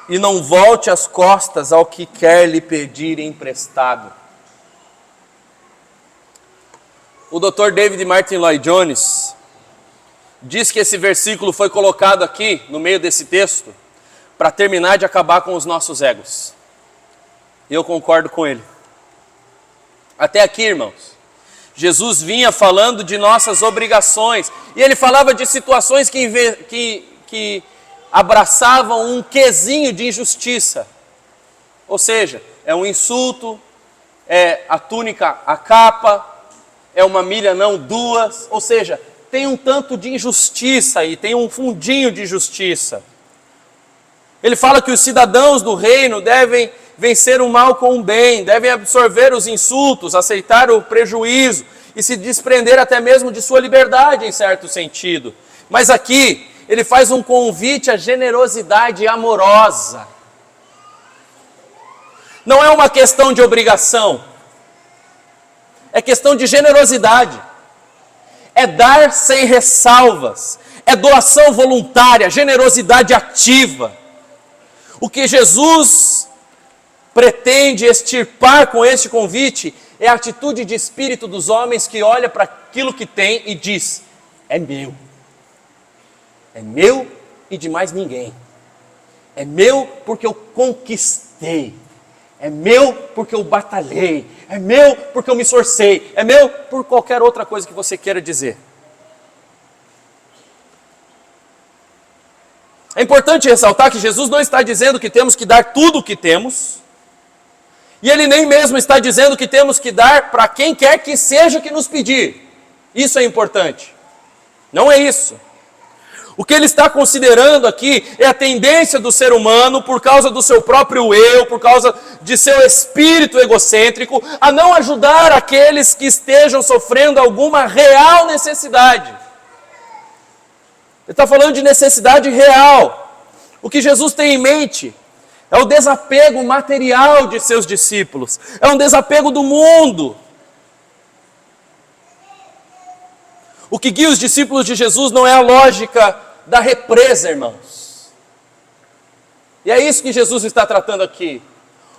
e não volte as costas ao que quer lhe pedir emprestado. O Dr. David Martin Lloyd-Jones diz que esse versículo foi colocado aqui, no meio desse texto, para terminar de acabar com os nossos egos. E eu concordo com ele. Até aqui, irmãos, Jesus vinha falando de nossas obrigações, e Ele falava de situações que abraçavam um quesinho de injustiça. Ou seja, é um insulto, é a túnica, a capa, é uma milha não duas, ou seja, tem um tanto de injustiça aí, tem um fundinho de justiça. Ele fala que os cidadãos do reino devem vencer o mal com o bem, devem absorver os insultos, aceitar o prejuízo e se desprender até mesmo de sua liberdade em certo sentido. Mas aqui ele faz um convite à generosidade amorosa. Não é uma questão de obrigação, é questão de generosidade. É dar sem ressalvas, é doação voluntária, generosidade ativa. O que Jesus pretende extirpar com este convite é a atitude de espírito dos homens que olha para aquilo que tem e diz: é meu e de mais ninguém, é meu porque eu conquistei, É meu porque eu batalhei. É meu porque eu me esforcei. É meu por qualquer outra coisa que você queira dizer. É importante ressaltar que Jesus não está dizendo que temos que dar tudo o que temos. E Ele nem mesmo está dizendo que temos que dar para quem quer que seja que nos pedir. Isso é importante. Não é isso. O que Ele está considerando aqui é a tendência do ser humano, por causa do seu próprio eu, por causa de seu espírito egocêntrico, a não ajudar aqueles que estejam sofrendo alguma real necessidade. Ele está falando de necessidade real. O que Jesus tem em mente é o desapego material de seus discípulos. É um desapego do mundo. O que guia os discípulos de Jesus não é a lógica da represa, irmãos. E é isso que Jesus está tratando aqui.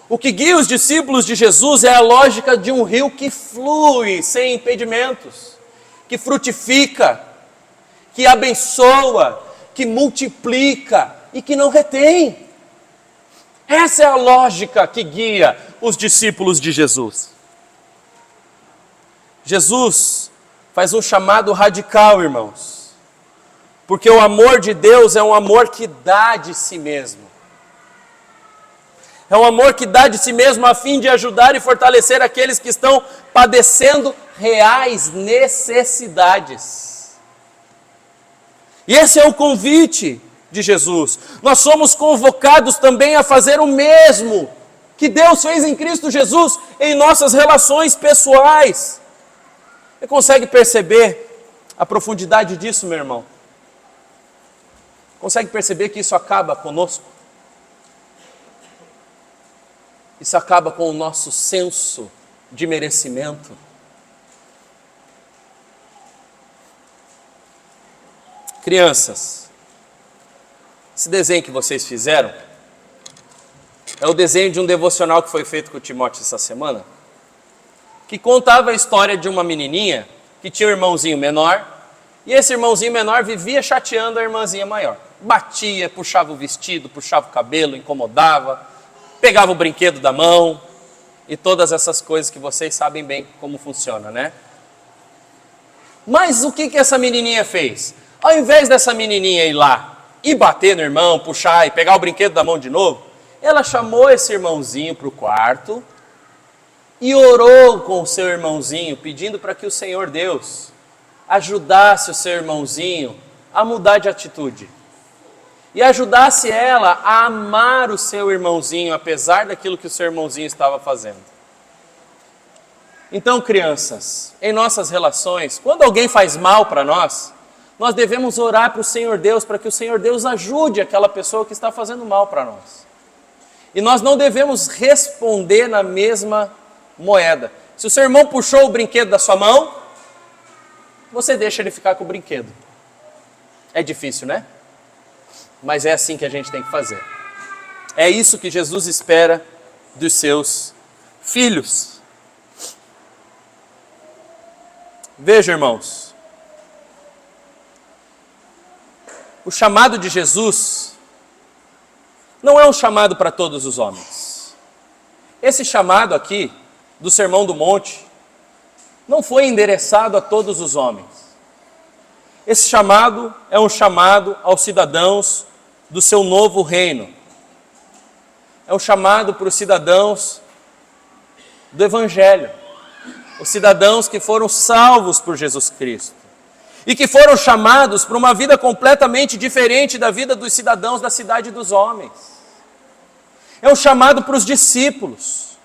O que guia os discípulos de Jesus é a lógica de um rio que flui sem impedimentos, que frutifica, que abençoa, que multiplica e que não retém. Essa é a lógica que guia os discípulos de Jesus. Jesus faz um chamado radical, irmãos. Porque o amor de Deus é um amor que dá de si mesmo. É um amor que dá de si mesmo a fim de ajudar e fortalecer aqueles que estão padecendo reais necessidades. E esse é o convite de Jesus. Nós somos convocados também a fazer o mesmo que Deus fez em Cristo Jesus em nossas relações pessoais. Você consegue perceber a profundidade disso, meu irmão? Consegue perceber que isso acaba conosco? Isso acaba com o nosso senso de merecimento. Crianças, esse desenho que vocês fizeram é o desenho de um devocional que foi feito com o Timóteo essa semana, que contava a história de uma menininha que tinha um irmãozinho menor, e esse irmãozinho menor vivia chateando a irmãzinha maior. Batia, puxava o vestido, puxava o cabelo, incomodava, pegava o brinquedo da mão e todas essas coisas que vocês sabem bem como funciona, né? Mas o que essa menininha fez? Ao invés dessa menininha ir lá e bater no irmão, puxar e pegar o brinquedo da mão de novo, ela chamou esse irmãozinho para o quarto e orou com o seu irmãozinho, pedindo para que o Senhor Deus ajudasse o seu irmãozinho a mudar de atitude. E ajudasse ela a amar o seu irmãozinho, apesar daquilo que o seu irmãozinho estava fazendo. Então, crianças, em nossas relações, quando alguém faz mal para nós devemos orar para o Senhor Deus, para que o Senhor Deus ajude aquela pessoa que está fazendo mal para nós. E nós não devemos responder na mesma moeda. Se o seu irmão puxou o brinquedo da sua mão, você deixa ele ficar com o brinquedo. É difícil, né? Mas é assim que a gente tem que fazer. É isso que Jesus espera dos seus filhos. Veja, irmãos, o chamado de Jesus não é um chamado para todos os homens. Esse chamado aqui, do Sermão do Monte, não foi endereçado a todos os homens. Esse chamado é um chamado aos cidadãos do seu novo reino. É um chamado para os cidadãos do Evangelho. Os cidadãos que foram salvos por Jesus Cristo. E que foram chamados para uma vida completamente diferente da vida dos cidadãos da cidade dos homens. É um chamado para os discípulos.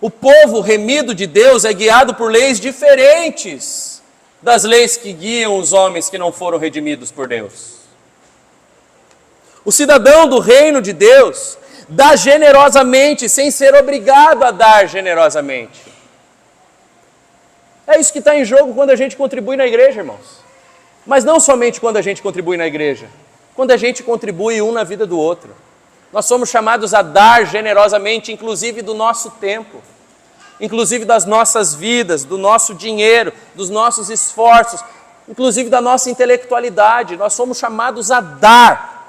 O povo remido de Deus é guiado por leis diferentes das leis que guiam os homens que não foram redimidos por Deus. O cidadão do reino de Deus dá generosamente, sem ser obrigado a dar generosamente. É isso que está em jogo quando a gente contribui na igreja, irmãos. Mas não somente quando a gente contribui na igreja, quando a gente contribui um na vida do outro. Nós somos chamados a dar generosamente, inclusive do nosso tempo, inclusive das nossas vidas, do nosso dinheiro, dos nossos esforços, inclusive da nossa intelectualidade. Nós somos chamados a dar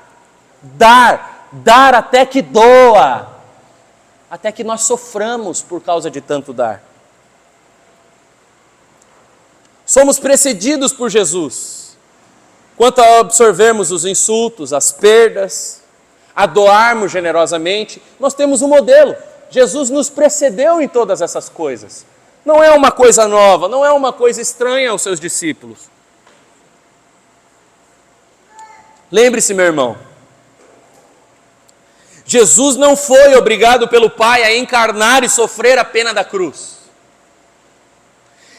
até que doa. até que nós soframos por causa de tanto dar. Somos precedidos por Jesus quanto a absorvermos os insultos, as perdas, a doarmos generosamente. Nós temos um modelo. Jesus nos precedeu em todas essas coisas. Não é uma coisa nova, não é uma coisa estranha aos seus discípulos. Lembre-se, meu irmão, Jesus não foi obrigado pelo Pai a encarnar e sofrer a pena da cruz.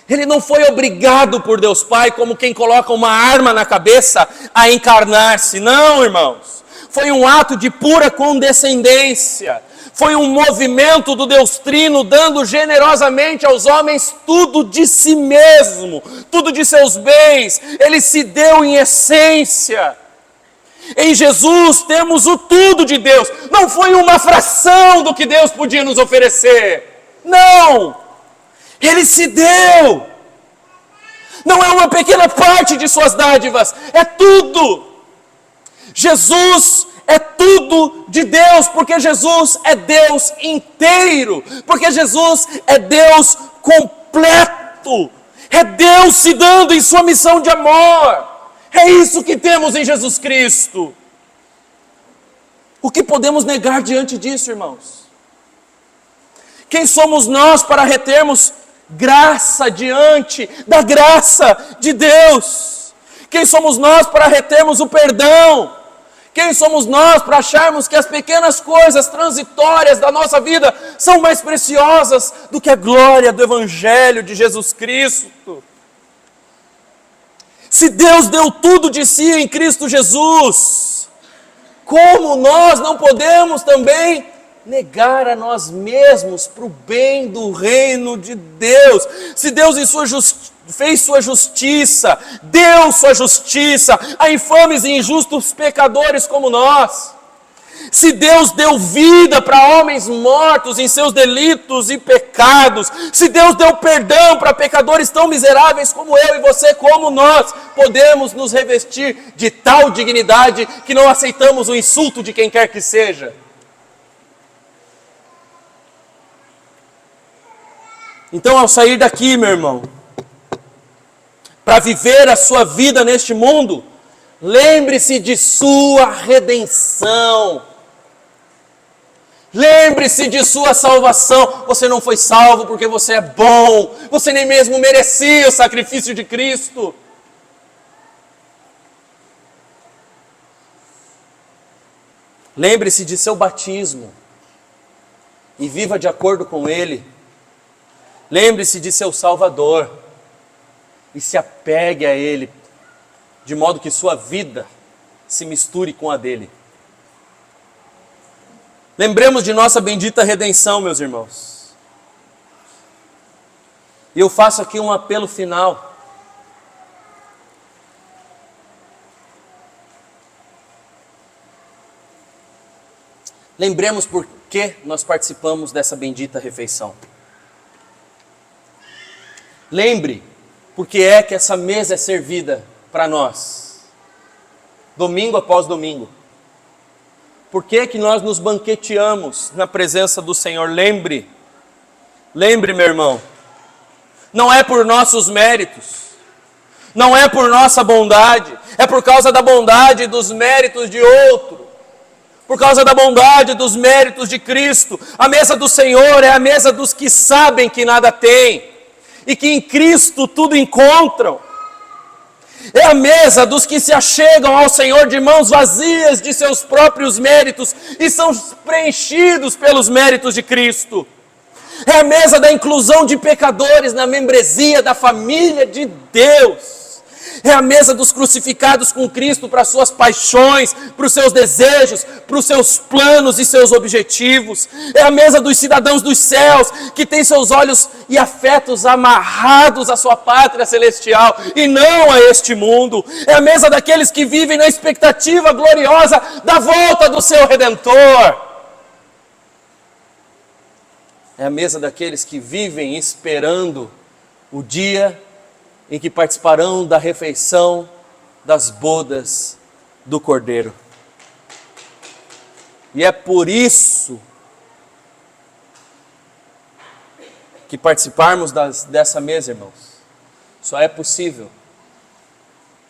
Ele não foi obrigado por Deus Pai, como quem coloca uma arma na cabeça, a encarnar-se. Não, irmãos. Foi um ato de pura condescendência. Foi um movimento do Deus Trino, dando generosamente aos homens tudo de si mesmo, tudo de seus bens. Ele se deu em essência. Em Jesus temos o tudo de Deus. Não foi uma fração do que Deus podia nos oferecer. Não! Ele se deu. Não é uma pequena parte de suas dádivas. É tudo. Jesus é tudo de Deus, porque Jesus é Deus inteiro. Porque Jesus é Deus completo. É Deus se dando em sua missão de amor. É isso que temos em Jesus Cristo. O que podemos negar diante disso, irmãos? Quem somos nós para retermos graça diante da graça de Deus? Quem somos nós para retermos o perdão? Quem somos nós para acharmos que as pequenas coisas transitórias da nossa vida são mais preciosas do que a glória do Evangelho de Jesus Cristo? Se Deus deu tudo de si em Cristo Jesus, como nós não podemos também negar a nós mesmos para o bem do reino de Deus? Se Deus fez sua justiça, deu sua justiça a infames e injustos pecadores como nós, se Deus deu vida para homens mortos em seus delitos e pecados, se Deus deu perdão para pecadores tão miseráveis como eu e você, como nós podemos nos revestir de tal dignidade que não aceitamos o insulto de quem quer que seja? Então, ao sair daqui, meu irmão, para viver a sua vida neste mundo, lembre-se de sua redenção. Lembre-se de sua salvação. Você não foi salvo porque você é bom. Você nem mesmo merecia o sacrifício de Cristo. Lembre-se de seu batismo e viva de acordo com ele. Lembre-se de seu Salvador e se apegue a ele, de modo que sua vida se misture com a dele. Lembremos de nossa bendita redenção, meus irmãos. E eu faço aqui um apelo final. Lembremos por que nós participamos dessa bendita refeição. Lembre porque é que essa mesa é servida para nós, domingo após domingo. Por que que nós nos banqueteamos na presença do Senhor? Lembre, meu irmão, não é por nossos méritos, não é por nossa bondade, é por causa da bondade e dos méritos de outro, por causa da bondade e dos méritos de Cristo. A mesa do Senhor é a mesa dos que sabem que nada têm e que em Cristo tudo encontram. É a mesa dos que se achegam ao Senhor de mãos vazias de seus próprios méritos e são preenchidos pelos méritos de Cristo. É a mesa da inclusão de pecadores na membresia da família de Deus. É a mesa dos crucificados com Cristo para suas paixões, para os seus desejos, para os seus planos e seus objetivos. É a mesa dos cidadãos dos céus, que têm seus olhos e afetos amarrados à sua pátria celestial e não a este mundo. É a mesa daqueles que vivem na expectativa gloriosa da volta do seu Redentor. É a mesa daqueles que vivem esperando o dia em que participarão da refeição das bodas do Cordeiro. E é por isso que participarmos dessa mesa, irmãos, só é possível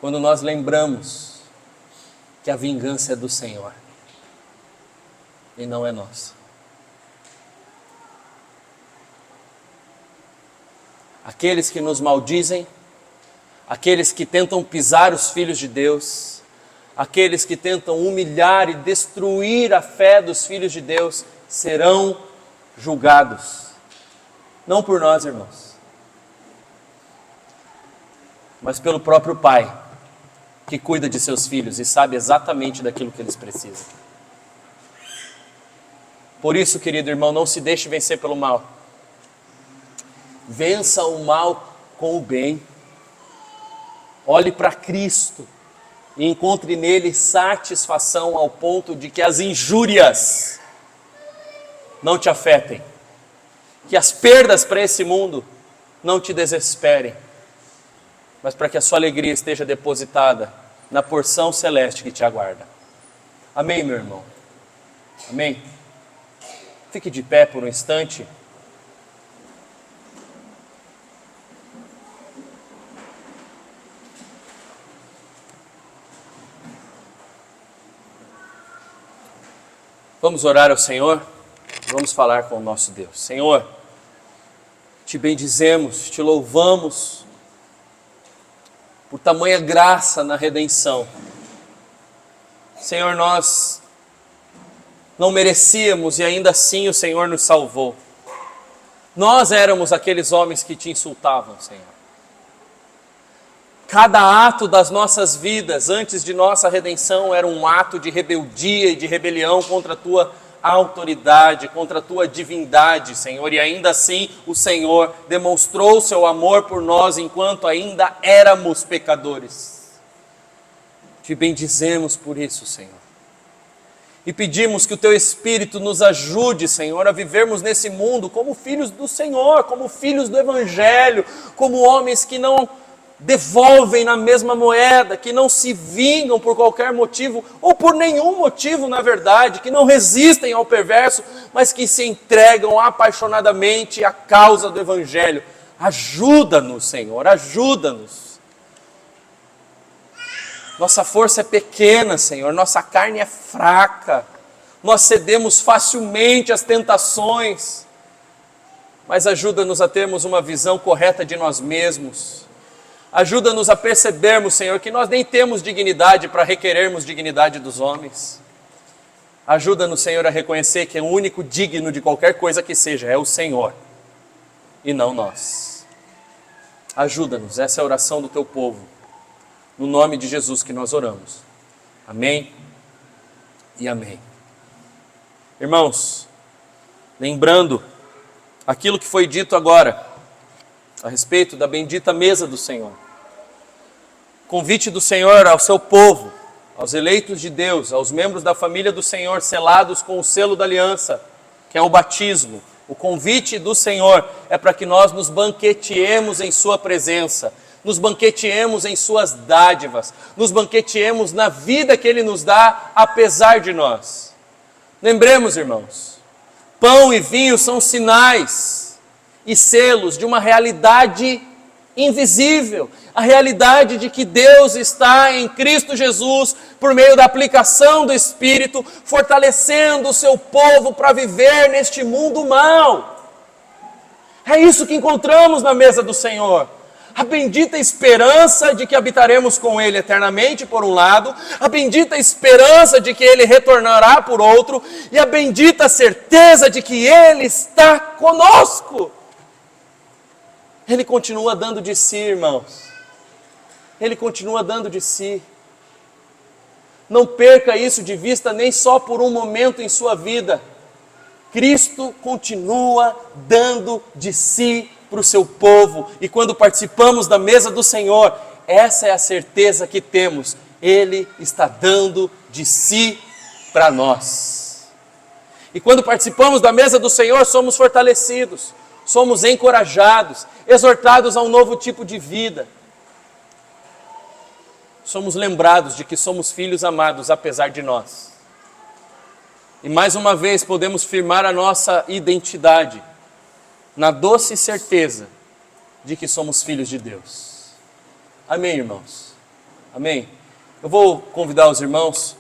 quando nós lembramos que a vingança é do Senhor e não é nossa. Aqueles que nos maldizem, aqueles que tentam pisar os filhos de Deus, aqueles que tentam humilhar e destruir a fé dos filhos de Deus, serão julgados. Não por nós, irmãos, mas pelo próprio Pai, que cuida de seus filhos e sabe exatamente daquilo que eles precisam. Por isso, querido irmão, não se deixe vencer pelo mal. Vença o mal com o bem. Olhe para Cristo e encontre nele satisfação ao ponto de que as injúrias não te afetem, que as perdas para esse mundo não te desesperem, mas para que a sua alegria esteja depositada na porção celeste que te aguarda. Amém, meu irmão? Amém? Fique de pé por um instante. Vamos orar ao Senhor, vamos falar com o nosso Deus. Senhor, te bendizemos, te louvamos por tamanha graça na redenção. Senhor, nós não merecíamos e ainda assim o Senhor nos salvou. Nós éramos aqueles homens que te insultavam, Senhor. Cada ato das nossas vidas, antes de nossa redenção, era um ato de rebeldia e de rebelião contra a Tua autoridade, contra a Tua divindade, Senhor. E ainda assim, o Senhor demonstrou o Seu amor por nós enquanto ainda éramos pecadores. Te bendizemos por isso, Senhor. E pedimos que o Teu Espírito nos ajude, Senhor, a vivermos nesse mundo como filhos do Senhor, como filhos do Evangelho, como homens que não devolvem na mesma moeda, que não se vingam por qualquer motivo, ou por nenhum motivo na verdade, que não resistem ao perverso, mas que se entregam apaixonadamente à causa do Evangelho. Ajuda-nos, Senhor, ajuda-nos. Nossa força é pequena, Senhor, nossa carne é fraca, nós cedemos facilmente às tentações, mas ajuda-nos a termos uma visão correta de nós mesmos. Ajuda-nos a percebermos, Senhor, que nós nem temos dignidade para requerermos dignidade dos homens. Ajuda-nos, Senhor, a reconhecer que o único digno de qualquer coisa que seja é o Senhor e não nós. Ajuda-nos, essa é a oração do Teu povo. No nome de Jesus que nós oramos. Amém e amém. Irmãos, lembrando aquilo que foi dito agora, a respeito da bendita mesa do Senhor. Convite do Senhor ao seu povo, aos eleitos de Deus, aos membros da família do Senhor, selados com o selo da aliança, que é o batismo. O convite do Senhor é para que nós nos banqueteemos em sua presença, nos banqueteemos em suas dádivas, nos banqueteemos na vida que Ele nos dá, apesar de nós. Lembremos, irmãos, pão e vinho são sinais e selos de uma realidade invisível, a realidade de que Deus está em Cristo Jesus, por meio da aplicação do Espírito, fortalecendo o seu povo para viver neste mundo mau. É isso que encontramos na mesa do Senhor. A bendita esperança de que habitaremos com Ele eternamente, por um lado, a bendita esperança de que Ele retornará, por outro, e a bendita certeza de que Ele está conosco. Ele continua dando de si, irmãos. Ele continua dando de si. Não perca isso de vista nem só por um momento em sua vida. Cristo continua dando de si para o seu povo. E quando participamos da mesa do Senhor, essa é a certeza que temos. Ele está dando de si para nós. E quando participamos da mesa do Senhor, somos fortalecidos, somos encorajados, exortados a um novo tipo de vida. Somos lembrados de que somos filhos amados, apesar de nós. E mais uma vez podemos firmar a nossa identidade na doce certeza de que somos filhos de Deus. Amém, irmãos? Amém? Eu vou convidar os irmãos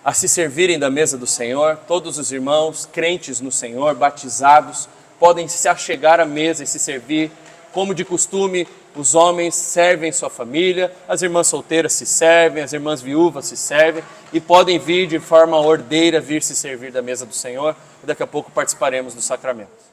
a se servirem da mesa do Senhor. Todos os irmãos crentes no Senhor, batizados, podem se achegar à mesa e se servir. Como de costume, os homens servem sua família, as irmãs solteiras se servem, as irmãs viúvas se servem e podem vir de forma ordeira, vir se servir da mesa do Senhor. E daqui a pouco participaremos do sacramento.